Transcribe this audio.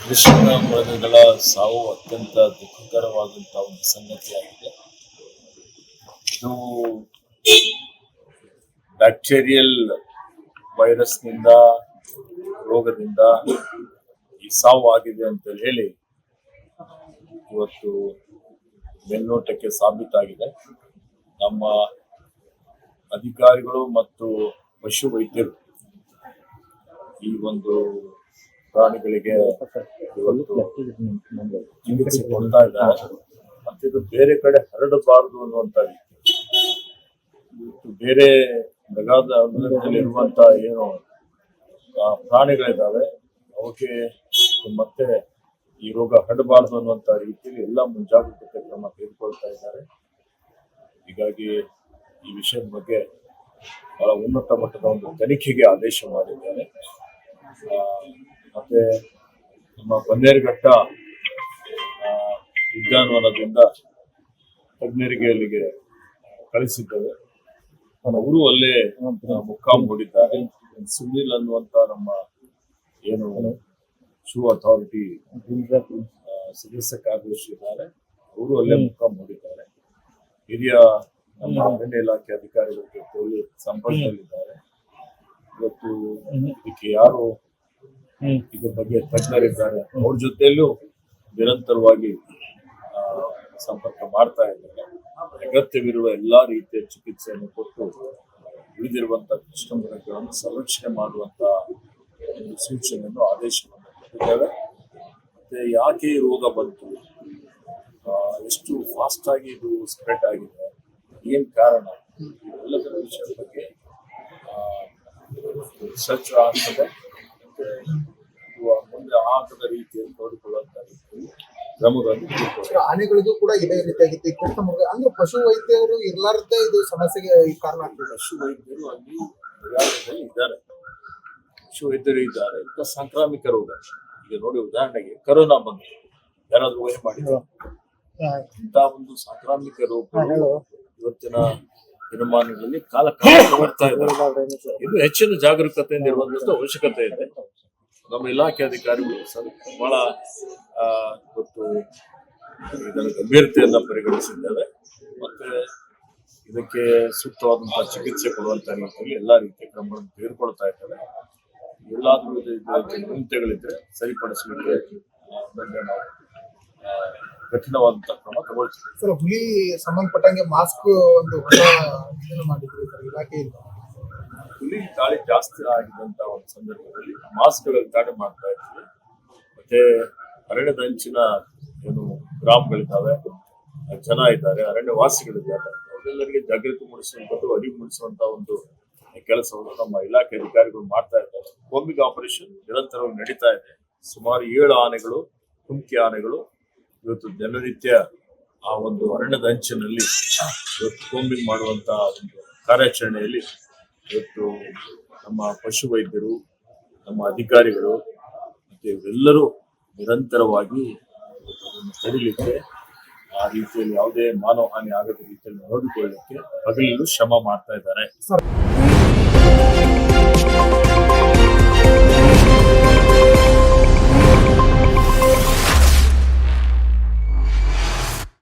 ಕೃಷ್ಣ ಮೃಗಗಳ ಸಾವು ಅತ್ಯಂತ ದುಃಖಕರವಾದಂತಹ ಒಂದು ಸಂಗತಿಯಾಗಿದೆ. ಇದು ಬ್ಯಾಕ್ಟೀರಿಯಲ್ ವೈರಸ್ನಿಂದ ರೋಗದಿಂದ ಈ ಸಾವು ಆಗಿದೆ ಅಂತ ಹೇಳಿ ಇವತ್ತು ಮೇಲ್ನೋಟಕ್ಕೆ ಸಾಬೀತಾಗಿದೆ. ನಮ್ಮ ಅಧಿಕಾರಿಗಳು ಮತ್ತು ಪಶು ವೈದ್ಯರು ಈ ಒಂದು ಪ್ರಾಣಿಗಳಿಗೆ ಇವತ್ತು ಚಿಕಿತ್ಸೆ ಕೊಡ್ತಾ ಇದ್ದಾರೆ. ಮತ್ತೆ ಇದು ಬೇರೆ ಕಡೆ ಹರಡಬಾರದು ಅನ್ನುವಂತ ರೀತಿ ಇವತ್ತು ಬೇರೆ ನಗಾದ ಇರುವಂತ ಏನು ಪ್ರಾಣಿಗಳಿದ್ದಾವೆ ಅವಕ್ಕೆ ಮತ್ತೆ ಈ ರೋಗ ಹರಡಬಾರದು ಅನ್ನುವಂತ ರೀತಿಯಲ್ಲಿ ಎಲ್ಲ ಮುಂಜಾಗ್ರತೆ ಕ್ರಮ ತೆಗೆದುಕೊಳ್ತಾ ಇದ್ದಾರೆ. ಹೀಗಾಗಿ ಈ ವಿಷಯದ ಬಗ್ಗೆ ಬಹಳ ಉನ್ನತ ಮಟ್ಟದ ಒಂದು ತನಿಖೆಗೆ ಆದೇಶ ಮಾಡಿದ್ದಾರೆ. ಮತ್ತೆ ನಮ್ಮ ಬನ್ನೇರುಘಟ್ಟ ಉದ್ಯಾನವನದಿಂದ ತಜ್ಞರಿಗೆ ಅಲ್ಲಿಗೆ ಕಳಿಸಿದ್ದೇವೆ. ಅವರು ಅಲ್ಲೇ ಮುಕ್ಕಾಂ ಹೂಡಿದ್ದಾರೆ. ಸುನಿಲ್ ಅನ್ನುವಂತ ನಮ್ಮ ಏನು ಶೂ ಅಥಾರಿಟಿ ಸದಸ್ಯ ಕಾರ್ಯದರ್ಶಿ ಇದ್ದಾರೆ, ಅವರು ಅಲ್ಲೇ ಮುಕ್ಕಾಂ ಹೂಡಿದ್ದಾರೆ. ಹಿರಿಯ ನಮ್ಮ ಅರಣ್ಯ ಇಲಾಖೆ ಅಧಿಕಾರಿಗಳ ಜೊತೆಯಲ್ಲಿ ಸಂಪರ್ಕದಲ್ಲಿದ್ದಾರೆ. ಇವತ್ತು ಇದಕ್ಕೆ ಯಾರು ಇದ್ರ ಬಗ್ಗೆ ತಜ್ಞರಿದ್ದಾರೆ ಅವ್ರ ಜೊತೆಯಲ್ಲೂ ನಿರಂತರವಾಗಿ ಸಂಪರ್ಕ ಮಾಡ್ತಾ ಇದ್ದಾರೆ. ಅಗತ್ಯವಿರುವ ಎಲ್ಲಾ ರೀತಿಯ ಚಿಕಿತ್ಸೆಯನ್ನು ಕೊಟ್ಟು ಉಳಿದಿರುವಂತಹ ಕೃಷ್ಣ ಮೃಗಗಳನ್ನು ಸಂರಕ್ಷಣೆ ಮಾಡುವಂತ ಒಂದು ಸೂಚನೆಯನ್ನು ಆದೇಶವನ್ನು ಕೊಟ್ಟಿದ್ದೇವೆ. ಮತ್ತೆ ಯಾಕೆ ಈ ರೋಗ ಬಂತು, ಎಷ್ಟು ಫಾಸ್ಟ್ ಆಗಿ ಇದು ಸ್ಪ್ರೆಡ್ ಆಗಿದೆ, ಏನ್ ಕಾರಣ, ಎಲ್ಲದರ ವಿಷಯದ ಬಗ್ಗೆ ರಿಸರ್ಚ್ ಆಗ್ತದೆ. ಮತ್ತೆ ಮುಂದೆ ಆಗದ ರೀತಿಯಲ್ಲಿ ನೋಡಿಕೊಳ್ಳುವಂತ ರೀತಿಯಲ್ಲಿ ಕ್ರಮಗಳನ್ನು ಆನೆಗಳಿಗೂ ಕೂಡ ಇದೇ ರೀತಿಯಾಗಿತ್ತು. ಕೃಷ್ಣ ಮೃಗ ಅಂದ್ರೆ ಪಶು ವೈದ್ಯರು ಇರ್ಲಾರ್ದೇ ಇದು ಸಮಸ್ಯೆಗೆ ಕಾರಣ ಆಗ್ತದೆ. ಪಶು ವೈದ್ಯರು ಅಲ್ಲಿ ನಿಗಾರದಲ್ಲಿ ಇದ್ದಾರೆ, ಪಶು ವೈದ್ಯರು ಇದ್ದಾರೆ. ಇಂಥ ಸಾಂಕ್ರಾಮಿಕ ರೋಗ ಈಗ ನೋಡಿ, ಉದಾಹರಣೆಗೆ ಕರೋನಾ ಬಂತು, ಯಾರಾದ್ರೂ ಊಹೆ ಮಾಡಿದ್ರು? ಇಂಥ ಒಂದು ಸಾಂಕ್ರಾಮಿಕ ರೋಗಗಳು ಇವತ್ತಿನ ದಿನಮಾನಗಳಲ್ಲಿ ಕಾಲ ಬರ್ತಾ ಇದ್ದಾರೆ. ಇದು ಹೆಚ್ಚಿನ ಜಾಗರೂಕತೆಯಿಂದ ಇರುವಂತದ್ದು ಅವಶ್ಯಕತೆ ಇದೆ. ನಮ್ಮ ಇಲಾಖೆ ಅಧಿಕಾರಿಗಳು ಬಹಳ ಇವತ್ತು ಇದರ ಗಂಭೀರತೆಯನ್ನ ಪರಿಗಣಿಸಿದ್ದಾರೆ. ಮತ್ತೆ ಇದಕ್ಕೆ ಸೂಕ್ತವಾದಂತಹ ಚಿಕಿತ್ಸೆ ಕೊಡುವಂತ ರೀತಿಯಲ್ಲಿ ಎಲ್ಲಾ ರೀತಿಯ ಕ್ರಮಗಳನ್ನು ತೆಗೆದುಕೊಳ್ತಾ ಇದ್ದಾರೆ. ಎಲ್ಲಾದ್ರೂ ನ್ಯೂನತೆಗಳಿದ್ರೆ ಸರಿಪಡಿಸಲಿಕ್ಕೆ ನಾವು ಕಠಿಣವಾದಂತಹ ಕ್ರಮ ತಗೊಳ್ತೀವಿ. ಸರ್, ಹುಲಿ ಸಂಬಂಧಪಟ್ಟಂಗೆ ಮಾಸ್ಕ್ ಒಂದು ಇದನ್ನು ಮಾಡಿದ್ರಿ ಸರ್ ಇಲಾಖೆಯಿಂದ. ಹುಲಿ ದಾಳಿ ಜಾಸ್ತಿ ಆಗಿದ್ದಂತ ಒಂದು ಸಂದರ್ಭದಲ್ಲಿ ಮಾಸ್ಕ್ಗಳಲ್ಲಿ ದಾಳಿ ಮಾಡ್ತಾ ಇರ್ತೀವಿ. ಮತ್ತೆ ಅರಣ್ಯದ ಅಂಚಿನ ಏನು ಗ್ರಾಮಗಳಿದ್ದಾವೆ, ಜನ ಇದ್ದಾರೆ, ಅರಣ್ಯ ವಾಸಿಗಳಿದ್ದಾರೆ, ಅವರೆಲ್ಲರಿಗೆ ಜಾಗೃತಿ ಮೂಡಿಸುವಂಥದ್ದು, ಅರಿವು ಮೂಡಿಸುವಂತ ಒಂದು ಕೆಲಸವನ್ನು ನಮ್ಮ ಇಲಾಖೆ ಅಧಿಕಾರಿಗಳು ಮಾಡ್ತಾ ಇದ್ದಾರೆ. ಕೋಂಬಿಂಗ್ ಆಪರೇಷನ್ ನಿರಂತರವಾಗಿ ನಡೀತಾ ಇದೆ. ಸುಮಾರು 7 ಆನೆಗಳು, ಕುಮ್ಕಿ ಆನೆಗಳು ಇವತ್ತು ದಿನನಿತ್ಯ ಆ ಒಂದು ಅರಣ್ಯದ ಅಂಚಿನಲ್ಲಿ ಇವತ್ತು ಕೋಂಬಿಂಗ್ ಮಾಡುವಂತ ಒಂದು ಕಾರ್ಯಾಚರಣೆಯಲ್ಲಿ ಇವತ್ತು ನಮ್ಮ ಪಶು ವೈದ್ಯರು, ನಮ್ಮ ಅಧಿಕಾರಿಗಳು ಮತ್ತೆ ಇವೆಲ್ಲರೂ ನಿರಂತರವಾಗಿ ತಡಿಲಿಕ್ಕೆ, ಆ ರೀತಿಯಲ್ಲಿ ಯಾವುದೇ ಮಾನವ ಹಾನಿ ಆಗದ ರೀತಿಯಲ್ಲಿ ನೋಡಿಕೊಳ್ಳಲಿಕ್ಕೆ ಹಗಲಿರುಳು ಶ್ರಮ ಮಾಡ್ತಾ ಇದ್ದಾರೆ.